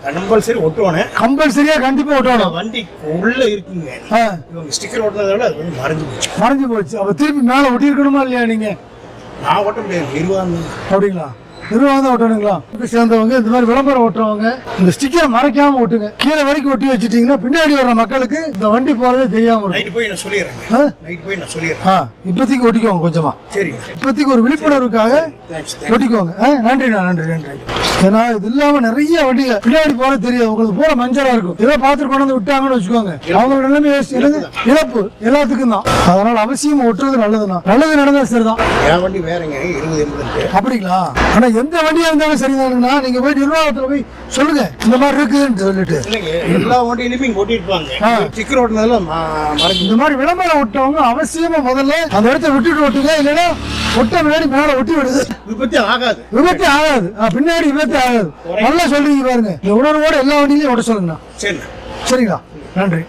Compulsory ஒட்டுவானே. கம்பல்சரியா கண்டிப்பா ஒட்டணும். வண்டி உள்ள இருக்குங்க. இவங்க ஸ்டிக்கர் ஒட்டினதோட அது வந்து மறைஞ்சு போச்சு. அப்ப திருப்பி மேல ஒட்டி இருக்கணுமா இல்லையா? நீங்க நான் ஓட்ட முடியாது, நிர்வாகம். அப்படிங்களா? நிர்வாகம் தான் ஓட்டணுங்களா? சேர்ந்தவங்க இந்த மாதிரி விளம்பரம் ஓட்டுறவங்க இந்த ஸ்டிக்கரை மறைக்காம ஓட்டுங்க. கீழே வரைக்கும் ஒட்டி வச்சுட்டீங்கன்னா பின்னாடி வர மக்களுக்கு இந்த வண்டி போறதே தெரியாம நைட் போய் நான் சொல்லிடுறேன். இப்போதைக்கு ஒட்டிக்கோங்க கொஞ்சமா. சரி, இப்போதைக்கு ஒரு விழிப்புணர்வுக்காக ஒட்டிக்கோங்க. நன்றிண்ணா, நன்றி. ஏன்னா இது இல்லாம நிறைய வண்டிங்க பின்னாடி போற தெரியாது. உங்களுக்கு போற மஞ்சளா இருக்கும். ஏதோ பார்த்துட்டு கொண்டு வந்து விட்டாங்கன்னு வச்சுக்கோங்க, அவங்களோட நிலைமை இழப்பு எல்லாத்துக்கும் தான். அதனால அவசியம் ஒட்டுறது நல்லதுண்ணா. நல்லது நடந்தா சரிதான். என் வண்டி வேறங்க 20 அப்படிங்களா? ஆனா எந்த வண்டியா இருந்தாலும் சரிதானுங்கண்ணா. நீங்க போய் நிர்வாகத்துல போய் சொல்லுங்க இந்த மாதிரி இருக்குன்னு சொல்லிட்டு. எல்லா வண்டியிலுமே இங்க ஓட்டிருப்பாங்க. ஸ்டிக்கர் ஓட்டினதுல இந்த மாதிரி விளம்பரம் ஒட்டவங்க அவசியமா முதல்ல அந்த இடத்த விட்டுட்டு ஓட்டுங்க. இல்லைன்னா ஒட்ட முன்னாடி மேல ஒட்டி விடுது. விபத்து ஆகாது. பின்னாடி விபத்து ஆகாது. நல்லா சொல்றீங்க பாருங்க. இந்த உணர்வோட எல்லா வண்டியிலையும் ஓட்ட சொல்லுங்கண்ணா. சரிங்களா? நன்றி.